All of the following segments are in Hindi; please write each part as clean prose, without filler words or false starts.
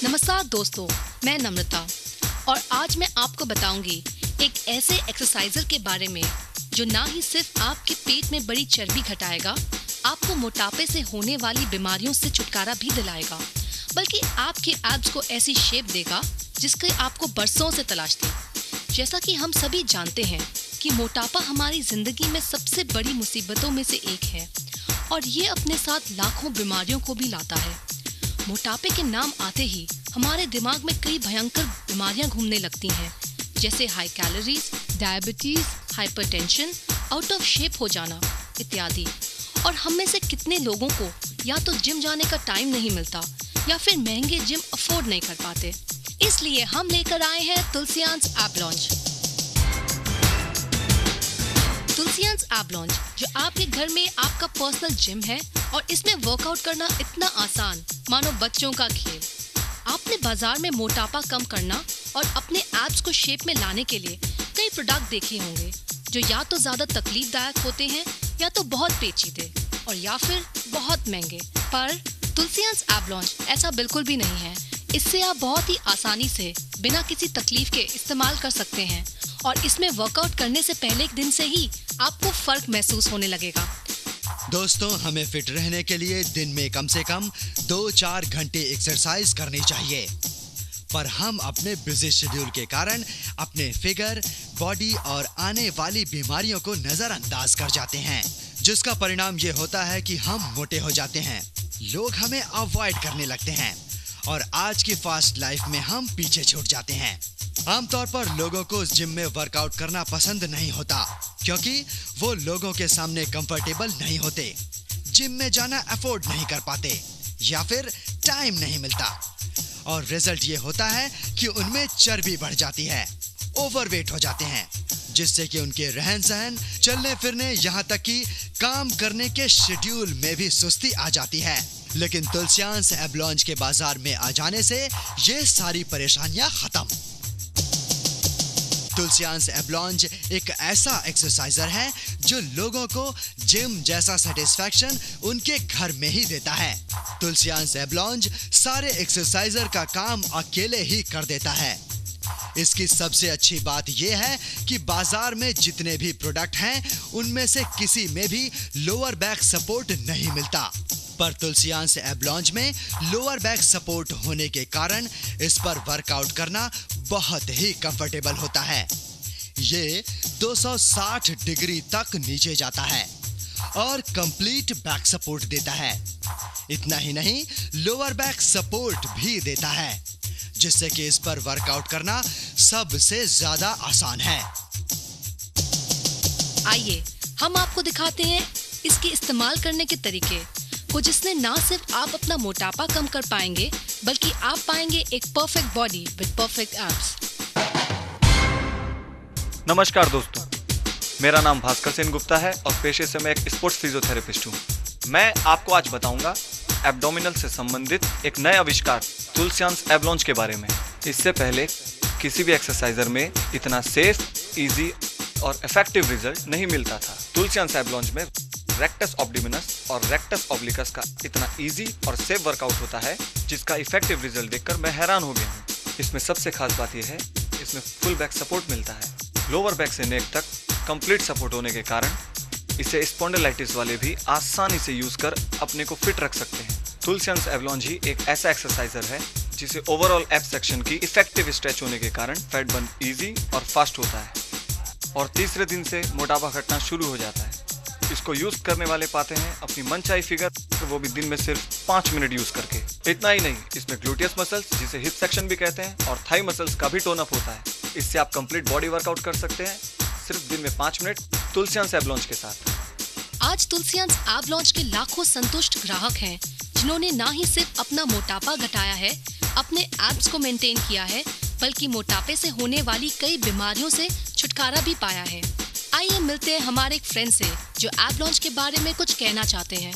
नमस्कार दोस्तों, मैं नम्रता और आज मैं आपको बताऊंगी एक ऐसे एक्सरसाइजर के बारे में जो ना ही सिर्फ आपके पेट में बड़ी चर्बी घटाएगा, आपको मोटापे से होने वाली बीमारियों से छुटकारा भी दिलाएगा, बल्कि आपके एब्स को ऐसी शेप देगा जिसके आपको बरसों से तलाश थी। जैसा कि हम सभी जानते हैं कि मोटापा हमारी जिंदगी में सबसे बड़ी मुसीबतों में से एक है और ये अपने साथ लाखों बीमारियों को भी लाता है। मोटापे के नाम आते ही हमारे दिमाग में कई भयंकर बीमारियां घूमने लगती हैं, जैसे high calories, diabetes, hypertension, out of shape हो जाना इत्यादि। और हम में से कितने लोगों को या तो जिम जाने का टाइम नहीं मिलता या फिर महंगे जिम अफोर्ड नहीं कर पाते। इसलिए हम लेकर आए हैं तुलसियांस ऐप लॉन्च। तुलसियांस ऐप लॉन्च जो आपके घर में आपका पर्सनल जिम है और इसमें वर्कआउट करना इतना आसान मानो बच्चों का खेल। आपने बाजार में मोटापा कम करना और अपने एब्स को शेप में लाने के लिए कई प्रोडक्ट देखे होंगे जो या तो ज्यादा तकलीफदायक होते हैं या तो बहुत पेचीदे और या फिर बहुत महंगे। पर तुलसियांस ऐप लॉन्च ऐसा बिल्कुल भी नहीं है। इससे आप बहुत ही आसानी से बिना किसी तकलीफ के इस्तेमाल कर सकते हैं और इसमें वर्कआउट करने से पहले एक दिन से ही आपको फर्क महसूस होने लगेगा। दोस्तों, हमें फिट रहने के लिए दिन में कम से कम 2-4 घंटे एक्सरसाइज करनी चाहिए, पर हम अपने बिजी शेड्यूल के कारण अपने फिगर, बॉडी और आने वाली बीमारियों को नजरअंदाज कर जाते हैं, जिसका परिणाम ये होता है कि हम मोटे हो जाते हैं। लोग हमें अवॉइड करने लगते हैं और आज की फास्ट लाइफ में हम पीछे छूट जाते हैं। आमतौर पर लोगों को जिम में वर्कआउट करना पसंद नहीं होता क्योंकि वो लोगों के सामने कंफर्टेबल नहीं होते, जिम में जाना अफोर्ड नहीं कर पाते या फिर टाइम नहीं मिलता और रिजल्ट ये होता है कि उनमें चर्बी बढ़ जाती है, ओवरवेट हो जाते हैं, जिससे कि उनके रहन सहन, चलने फिरने, यहाँ तक कि काम करने के शेड्यूल में भी सुस्ती आ जाती है। लेकिन तुलसियांस ऐप लॉन्च के बाजार में आ जाने से ये सारी परेशानियां खत्म। तुलसियांस ऐप लॉन्च एक ऐसा एक्सरसाइजर है जो लोगों को जिम जैसा सेटिस्फैक्शन उनके घर में ही देता है। तुलसियांस ऐप लॉन्च सारे एक्सरसाइजर का काम अकेले ही कर देता है। इसकी सबसे अच्छी बात यह है कि बाजार में जितने भी प्रोडक्ट हैं उनमें से किसी में भी लोअर बैक सपोर्ट नहीं मिलता, पर तुलसियांस ऐप लॉन्च में लोअर बैक सपोर्ट होने के कारण इस पर वर्कआउट करना बहुत ही कंफर्टेबल होता है। ये 260 डिग्री तक नीचे जाता है और कंप्लीट बैक सपोर्ट देता है। इतना ही नहीं, लोअर बैक सपोर्ट भी देता है, जिससे कि इस पर वर्कआउट करना सबसे ज्यादा आसान है। आइए हम आपको दिखाते हैं इसके इस्तेमाल करने के तरीके को, जिसने ना सिर्फ आप अपना मोटापा कम कर पाएंगे बल्कि आप पाएंगे एक perfect body with perfect abs. नमस्कार दोस्तों, मेरा नाम भास्कर सेन गुप्ता है और पेशे से मैं एक स्पोर्ट्स फिजियोथेरेपिस्ट हूँ। मैं आपको आज बताऊंगा एब्डोमिनल से संबंधित एक नए आविष्कार तुलसियांस ऐप लॉन्च के बारे में। इससे पहले किसी भी एक्सरसाइजर में इतना सेफ, इजी और इफेक्टिव रिजल्ट नहीं मिलता था। तुलसियांस ऐप लॉन्च में रेक्टस ऑब्डोमिनस और रेक्टस ऑब्लिकस का इतना इजी और सेफ वर्कआउट होता है जिसका इफेक्टिव रिजल्ट देखकर मैं हैरान हो गया हूँ। इसमें सबसे खास बात यह है, इसमें फुल बैक सपोर्ट मिलता है। लोअर बैक से नेक तक कंप्लीट सपोर्ट होने के कारण इसे स्पॉन्डिलाइटिस वाले भी आसानी से यूज कर अपने को फिट रख सकते हैं। तुलसियांस ऐप लॉन्च ही एक ऐसा एक्सरसाइजर है जिसे ओवरऑल एप सेक्शन की इफेक्टिव स्ट्रेच होने के कारण फैट बर्न इजी और फास्ट होता है और तीसरे दिन से मोटापा घटना शुरू हो जाता है। इसको यूज करने वाले पाते हैं अपनी मनचाही फिगर, वो भी दिन में सिर्फ 5 मिनट यूज करके। इतना ही नहीं, इसमें ग्लूटियस मसल्स जिसे हिप सेक्शन भी कहते हैं और थाई मसल्स का भी टोन अप होता है। इससे आप कंप्लीट बॉडी वर्कआउट कर सकते हैं सिर्फ दिन में 5 मिनट तुलसियांस ऐप लॉन्च के साथ। आज तुलसियांस ऐप लॉन्च के लाखों संतुष्ट ग्राहक हैं जिन्होंने ना ही सिर्फ अपना मोटापा घटाया है, अपने एब्स को मेंटेन किया है, बल्कि मोटापे से होने वाली कई बीमारियों से छुटकारा भी पाया है। आइए मिलते हैं हमारे एक फ्रेंड से जो ऐप लॉन्च के बारे में कुछ कहना चाहते हैं।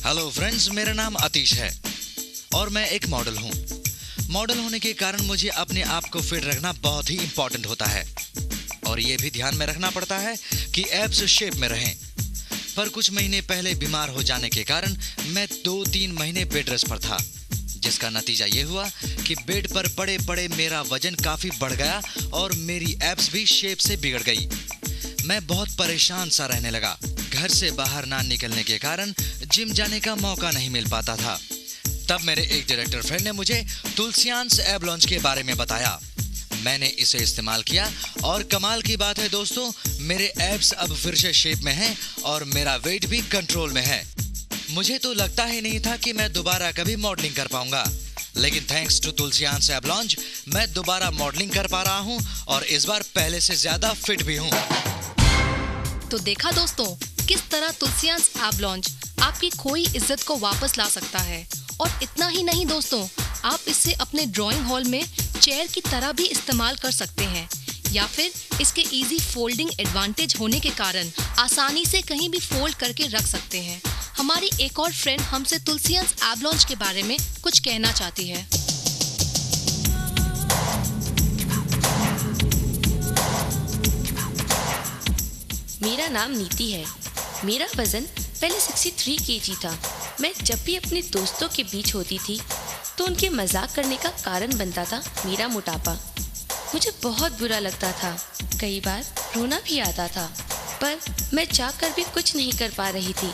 हेलो फ्रेंड्स, मेरा नाम आतिश है और मैं एक मॉडल हूँ। मॉडल होने के कारण मुझे अपने आप को फिट रखना बहुत ही इम्पोर्टेंट होता है और ये भी ध्यान में रखना पड़ता है कि एब्स शेप में रहें। पर कुछ महीने पहले बीमार हो जाने के कारण मैं 2-3 महीने बेड रेस्ट पर था, जिसका नतीजा ये हुआ कि बेड पर पड़े पड़े मेरा वजन काफी बढ़ गया और मेरी एब्स भी शेप से बिगड़ गई। मैं बहुत परेशान सा रहने लगा। घर से बाहर ना निकलने के कारण जिम जाने का मौका नहीं मिल पाता था। तब मेरे एक डायरेक्टर फ्रेंड ने मुझे तुलसियांस एब लॉन्च के बारे में बताया। मैंने इसे इस्तेमाल किया और कमाल की बात है दोस्तों, मेरे एब्स अब फिर से शेप में हैं और मेरा वेट भी कंट्रोल में है। मुझे तो लगता ही नहीं था कि मैं दोबारा कभी मॉडलिंग कर पाऊंगा, लेकिन थैंक्स टू तुलसियांस एब लॉन्च मैं दोबारा मॉडलिंग कर पा रहा हूं और इस बार पहले से ज्यादा फिट भी हूं। तो देखा दोस्तों, किस तरह तुलसियांस एब लॉन्च आपकी खोई इज्जत को वापस ला सकता है। और इतना ही नहीं दोस्तों, आप इसे अपने ड्राइंग हॉल में चेयर की तरह भी इस्तेमाल कर सकते हैं, या फिर इसके इजी फोल्डिंग एडवांटेज होने के कारण आसानी से कहीं भी फोल्ड करके रख सकते हैं। हमारी एक और फ्रेंड हमसे तुलसियांस एब लॉन्च के बारे में कुछ कहना चाहती है। मेरा नाम नीति है। मेरा वजन पहले 63 kg था। मैं जब भी अपने दोस्तों के बीच होती थी तो उनके मजाक करने का कारण बनता था मेरा मोटापा। मुझे बहुत बुरा लगता था, कई बार रोना भी आता था, पर मैं चाहकर भी कुछ नहीं कर पा रही थी।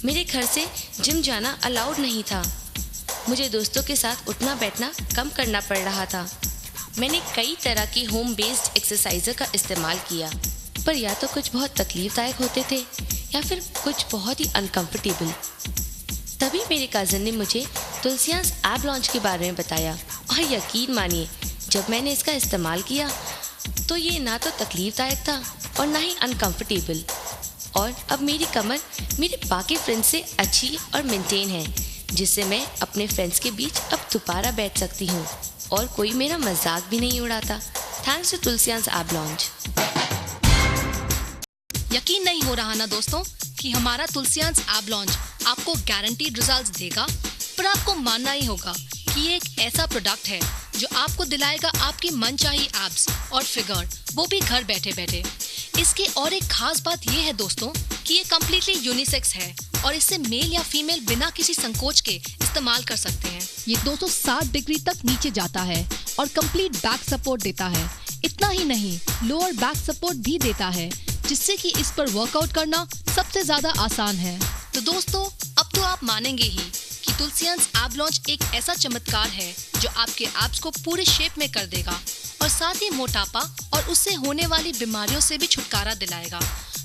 मेरे घर से जिम जाना अलाउड नहीं था। मुझे दोस्तों के साथ उठना बैठना कम करना पड़ रहा था। मैंने कई तरह की होम बेस्ड एक्सरसाइजर का इस्तेमाल किया, पर या तो कुछ बहुत तकलीफदायक होते थे या फिर कुछ बहुत ही अनकंफर्टेबल। तभी मेरे कज़न ने मुझे तुलसियांस एब लॉन्च के बारे में बताया और यकीन मानिए, जब मैंने इसका इस्तेमाल किया तो ये ना तो तकलीफदायक था और ना ही अनकंफर्टेबल। और अब मेरी कमर मेरे बाकी फ्रेंड्स से अच्छी और मेंटेन है, जिससे मैं अपने फ्रेंड्स के बीच अब दोबारा बैठ सकती हूँ और कोई मेरा मजाक भी नहीं उड़ाता। थैंक्स टू तुलसियांस एब लॉन्च। यकीन नहीं हो रहा ना दोस्तों कि हमारा तुलसियांस एब लॉन्च आपको गारंटीड रिजल्ट्स देगा, पर आपको मानना ही होगा कि ये एक ऐसा प्रोडक्ट है जो आपको दिलाएगा आपकी मनचाही एब्स और फिगर, वो भी घर बैठे बैठे। इसकी और एक खास बात ये है दोस्तों कि ये कम्प्लीटली यूनिसेक्स है और इससे मेल या फीमेल बिना किसी संकोच के इस्तेमाल कर सकते हैं। ये 260 डिग्री तक नीचे जाता है और कंप्लीट बैक सपोर्ट देता है। इतना ही नहीं, लोअर बैक सपोर्ट भी देता है, जिससे कि इस पर वर्कआउट करना सबसे ज्यादा आसान है। तो दोस्तों, अब तो आप मानेंगे ही कि तुलसियांस एब लॉन्च एक ऐसा चमत्कार है जो आपके एब्स को पूरे शेप में कर देगा और साथ ही मोटापा और उससे होने वाली बीमारियों से भी छुटकारा दिलाएगा।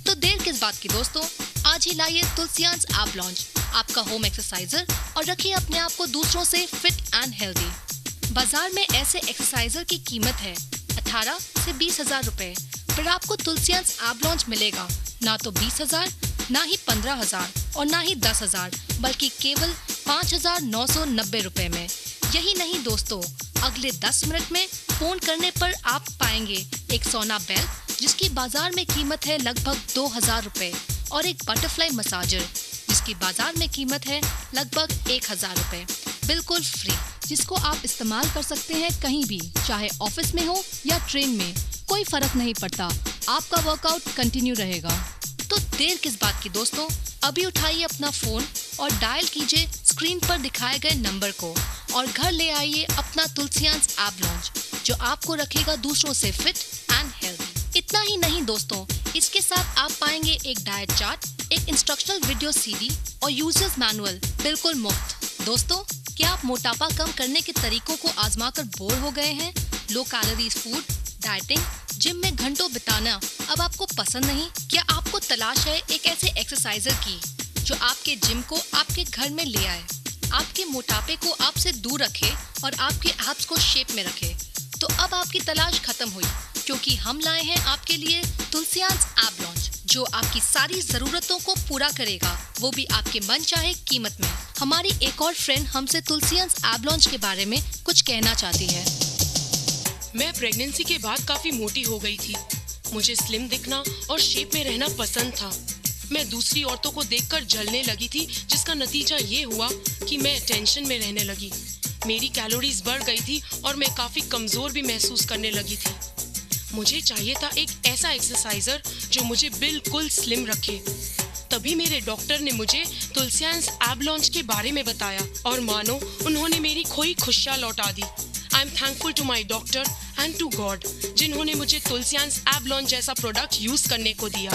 तो देर किस बात की दोस्तों, आज ही लाइए तुलसियांस एब लॉन्च, आपका होम एक्सरसाइजर, और रखिए अपने आप को दूसरों से फिट एंड हेल्दी। बाजार में ऐसे एक्सरसाइजर की कीमत है 18 से 20 हजार रुपए, पर आपको तुलसियांस एब लॉन्च मिलेगा ना तो 20,000, ना ही 15,000 और ना ही 10,000, बल्कि केवल 5,990 रुपए में। यही नहीं दोस्तों, अगले 10 मिनट में फोन करने पर आप पाएंगे एक सोना बेल्ट जिसकी बाजार में कीमत है लगभग 2,000 रुपए, और एक बटरफ्लाई मसाजर जिसकी बाजार में कीमत है लगभग 1,000 रुपए, बिल्कुल फ्री, जिसको आप इस्तेमाल कर सकते हैं कहीं भी, चाहे ऑफिस में हो या ट्रेन में, कोई फर्क नहीं पड़ता, आपका वर्कआउट कंटिन्यू रहेगा। तो देर किस बात की दोस्तों, अभी उठाइए अपना फोन और डायल कीजिए स्क्रीन पर दिखाए गए नंबर को और घर ले आइए अपना तुलसियांस एब लॉन्च, जो आपको रखेगा दूसरों से फिट एंड हेल्दी। इतना ही नहीं दोस्तों, इसके साथ आप पाएंगे एक डाइट चार्ट, एक इंस्ट्रक्शनल वीडियो सीडी और यूजर्स मैनुअल बिल्कुल मुफ्त। दोस्तों, क्या आप मोटापा कम करने के तरीकों को आजमा कर बोर हो गए हैं? Low calories food, dieting, gym में घंटों बिताना अब आपको पसंद नहीं? क्या आपको तलाश है एक ऐसे एक्सरसाइजर की जो आपके जिम को आपके घर में ले आए, आपके मोटापे को आपसे दूर रखे और आपके एब्स को शेप में रखे? तो अब आपकी तलाश खत्म हुई, क्योंकि हम लाए हैं आपके लिए तुलसियांस एब लॉन्च, जो आपकी सारी जरूरतों को पूरा करेगा, वो भी आपके मन चाहे कीमत में। हमारी एक और फ्रेंड हमसे तुलसियांस एब लॉन्च के बारे में कुछ कहना चाहती है। मैं प्रेगनेंसी के बाद काफी मोटी हो गई थी। मुझे स्लिम दिखना और शेप में रहना पसंद था। मैं दूसरी औरतों को देखकर जलने लगी थी, जिसका नतीजा ये हुआ कि मैं टेंशन में रहने लगी। मेरी कैलोरीज बढ़ गई थी और मैं काफी कमजोर भी महसूस करने लगी थी। मुझे चाहिए था एक ऐसा एक्सरसाइजर जो मुझे बिल्कुल स्लिम रखे। तभी मेरे डॉक्टर ने मुझे तुलसियांस एब लॉन्च के बारे में बताया और मानो उन्होंने मेरी खोई खुशियाँ लौटा दी। I am thankful to my doctor and to God जिन्होंने मुझे तुलसियांस एब लॉन्च जैसा प्रोडक्ट यूज करने को दिया।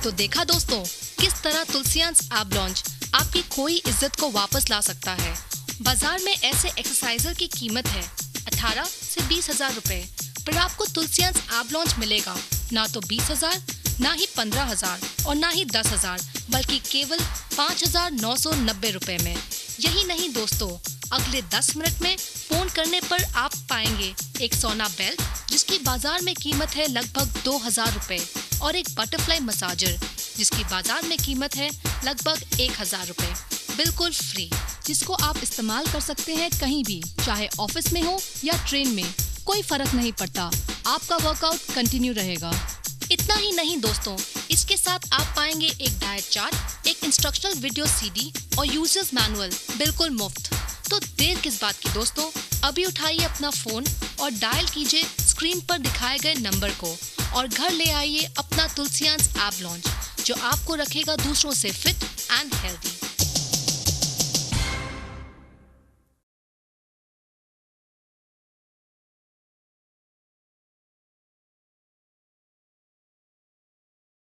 तो देखा दोस्तों, किस तरह तुलसियांस एब लॉन्च आपकी खोई इज्जत को वापस ला सकता है। बाजार में ऐसे एक्सरसाइजर की कीमत है 18 से 20,000 रुपए, पर आपको तुलसियांस एब लॉन्च मिलेगा ना तो 20,000, ना ही 15,000 और ना ही 10,000, बल्कि केवल 5,990 रुपए में। यही नहीं दोस्तों, अगले 10 मिनट में फोन करने पर आप पाएंगे एक सोना बेल्ट जिसकी बाजार में कीमत है लगभग 2,000 रुपए और एक बटरफ्लाई मसाजर जिसकी बाजार में कीमत है लगभग 1,000 रुपए, बिल्कुल फ्री, जिसको आप इस्तेमाल कर सकते हैं कहीं भी, चाहे ऑफिस में हो या ट्रेन में, कोई फर्क नहीं पड़ता, आपका वर्कआउट कंटिन्यू रहेगा। इतना ही नहीं दोस्तों, इसके साथ आप पाएंगे एक डाइट चार्ट, एक इंस्ट्रक्शनल वीडियो सीडी और यूजर्स मैनुअल बिल्कुल मुफ्त। तो देर किस बात की दोस्तों, अभी उठाइए अपना फोन और डायल कीजिए स्क्रीन पर दिखाए गए नंबर को और घर ले आइए अपना तुलसियांस एब लॉन्च, जो आपको रखेगा दूसरों से फिट एंड हेल्दी।